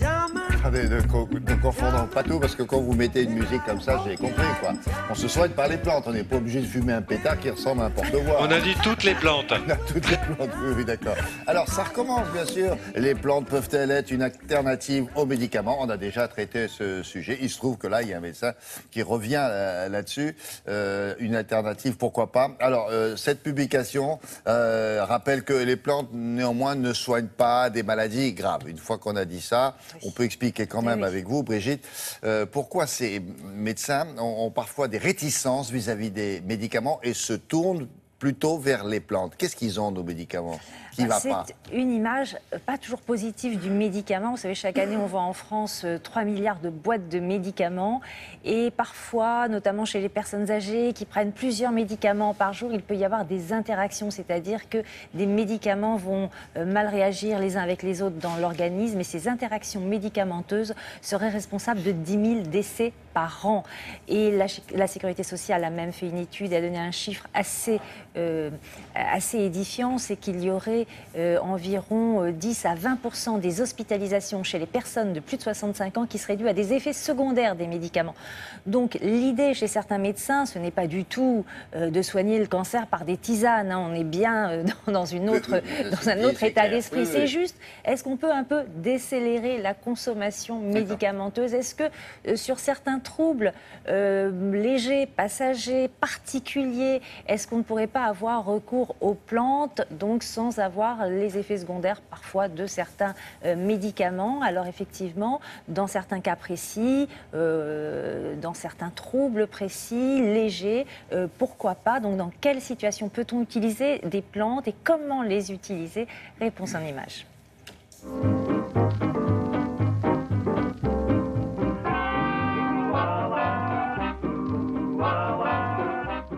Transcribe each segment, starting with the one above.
Attendez, ne confondons pas tout, parce que quand vous mettez une musique comme ça, j'ai compris, quoi. On se soigne par les plantes, on n'est pas obligé de fumer un pétard qui ressemble à un porte-voix. On a dit toutes les plantes. Toutes les plantes, oui, d'accord. Alors, ça recommence, bien sûr. Les plantes peuvent-elles être une alternative aux médicaments? On a déjà traité ce sujet. Il se trouve que là, il y a un médecin qui revient là-dessus. Une alternative, pourquoi pas? Alors, cette publication rappelle que les plantes, néanmoins, ne soignent pas des maladies graves. Une fois qu'on a dit ça, on peut expliquer quand même avec vous, Brigitte, pourquoi ces médecins ont parfois des réticences vis-à-vis des médicaments et se tournent plutôt vers les plantes. Qu'est-ce qu'ils ont, nos médicaments, qui ne va pas? C'est une image pas toujours positive du médicament. Vous savez, chaque année, on vend en France 3 milliards de boîtes de médicaments. Et parfois, notamment chez les personnes âgées qui prennent plusieurs médicaments par jour, il peut y avoir des interactions. C'est-à-dire que des médicaments vont mal réagir les uns avec les autres dans l'organisme. Et ces interactions médicamenteuses seraient responsables de 10 000 décès par an. Et la Sécurité sociale a même fait une étude et a donné un chiffre assez édifiant, c'est qu'il y aurait environ 10 à 20% des hospitalisations chez les personnes de plus de 65 ans qui seraient dues à des effets secondaires des médicaments. Donc l'idée chez certains médecins, ce n'est pas du tout de soigner le cancer par des tisanes, hein. On est bien dans un autre état d'esprit. C'est juste, est-ce qu'on peut un peu décélérer la consommation médicamenteuse? Est-ce que sur certains troubles légers, passagers, particuliers, est-ce qu'on ne pourrait pas avoir recours aux plantes, donc sans avoir les effets secondaires parfois de certains médicaments? Alors effectivement, dans certains cas précis, dans certains troubles précis, légers, pourquoi pas? Donc dans quelle situation peut-on utiliser des plantes et comment les utiliser? Réponse en images.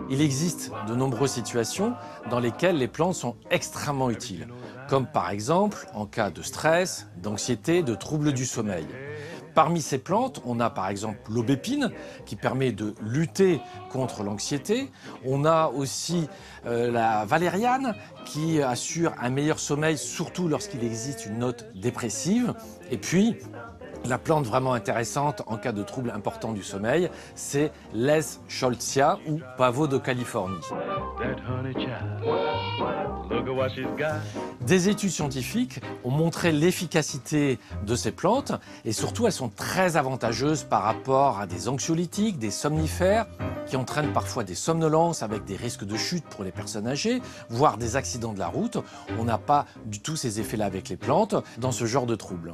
Il existe de nombreuses situations dans lesquelles les plantes sont extrêmement utiles, comme par exemple en cas de stress, d'anxiété, de troubles du sommeil. Parmi ces plantes, on a par exemple l'aubépine qui permet de lutter contre l'anxiété. On a aussi la valériane qui assure un meilleur sommeil, surtout lorsqu'il existe une note dépressive. Et puis, la plante vraiment intéressante en cas de troubles importants du sommeil, c'est l'Eschscholzia ou pavot de Californie. Des études scientifiques ont montré l'efficacité de ces plantes et surtout elles sont très avantageuses par rapport à des anxiolytiques, des somnifères qui entraînent parfois des somnolences avec des risques de chute pour les personnes âgées, voire des accidents de la route. On n'a pas du tout ces effets-là avec les plantes dans ce genre de troubles.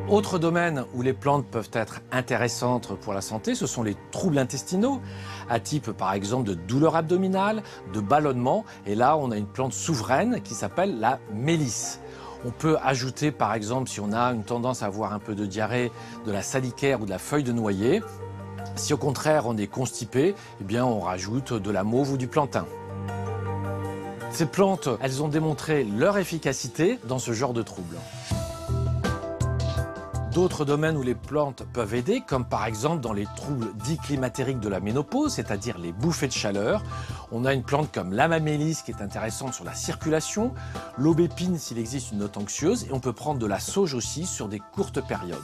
Autre domaine où les plantes peuvent être intéressantes pour la santé, ce sont les troubles intestinaux, à type par exemple de douleurs abdominales, de ballonnement. Et là, on a une plante souveraine qui s'appelle la mélisse. On peut ajouter par exemple, si on a une tendance à avoir un peu de diarrhée, de la salicaire ou de la feuille de noyer. Si au contraire on est constipé, eh bien on rajoute de la mauve ou du plantain. Ces plantes, elles ont démontré leur efficacité dans ce genre de troubles. D'autres domaines où les plantes peuvent aider, comme par exemple dans les troubles dits climatériques de la ménopause, c'est-à-dire les bouffées de chaleur. On a une plante comme l'amamélis qui est intéressante sur la circulation, l'aubépine s'il existe une note anxieuse, et on peut prendre de la sauge aussi sur des courtes périodes.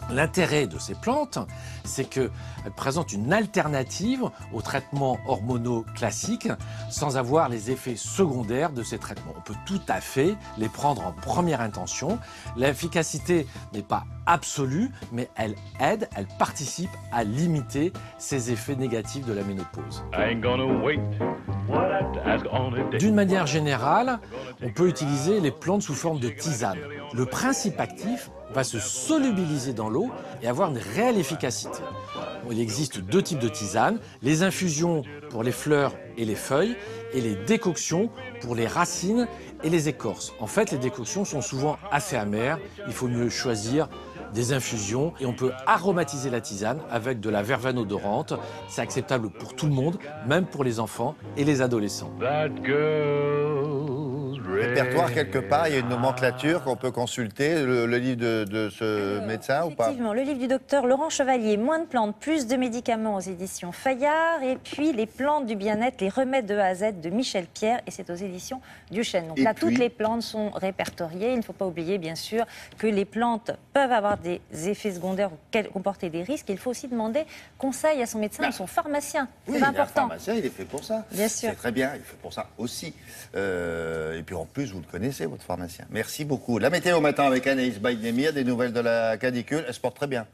L'intérêt de ces plantes, c'est qu'elles présentent une alternative aux traitements hormonaux classiques sans avoir les effets secondaires de ces traitements. On peut tout à fait les prendre en première intention. L'efficacité n'est pas absolue, mais elle aide, elle participe à limiter ces effets négatifs de la ménopause. D'une manière générale, on peut utiliser les plantes sous forme de tisane. Le principe actif va se solubiliser dans l'eau et avoir une réelle efficacité. Il existe deux types de tisanes, les infusions pour les fleurs et les feuilles et les décoctions pour les racines et les écorces. En fait, les décoctions sont souvent assez amères, il faut mieux choisir des infusions et on peut aromatiser la tisane avec de la verveine odorante. C'est acceptable pour tout le monde, même pour les enfants et les adolescents. répertoire quelque part, il y a une nomenclature qu'on peut consulter, le livre de ce médecin ou pas? Effectivement, le livre du docteur Laurent Chevalier, Moins de plantes, plus de médicaments aux éditions Fayard, et puis Les plantes du bien-être, les remèdes de A à Z de Michel Pierre, et c'est aux éditions Duchesne. Donc toutes les plantes sont répertoriées. Il ne faut pas oublier, bien sûr, que les plantes peuvent avoir des effets secondaires ou comporter des risques. Il faut aussi demander conseil à son médecin ou son pharmacien. Oui, c'est important. Le pharmacien, il est fait pour ça. Bien sûr. C'est très bien, il est fait pour ça aussi. Et puis en plus, vous le connaissez, votre pharmacien. Merci beaucoup. La météo matin avec Anaïs Baïdemir, des nouvelles de la canicule. Elle se porte très bien.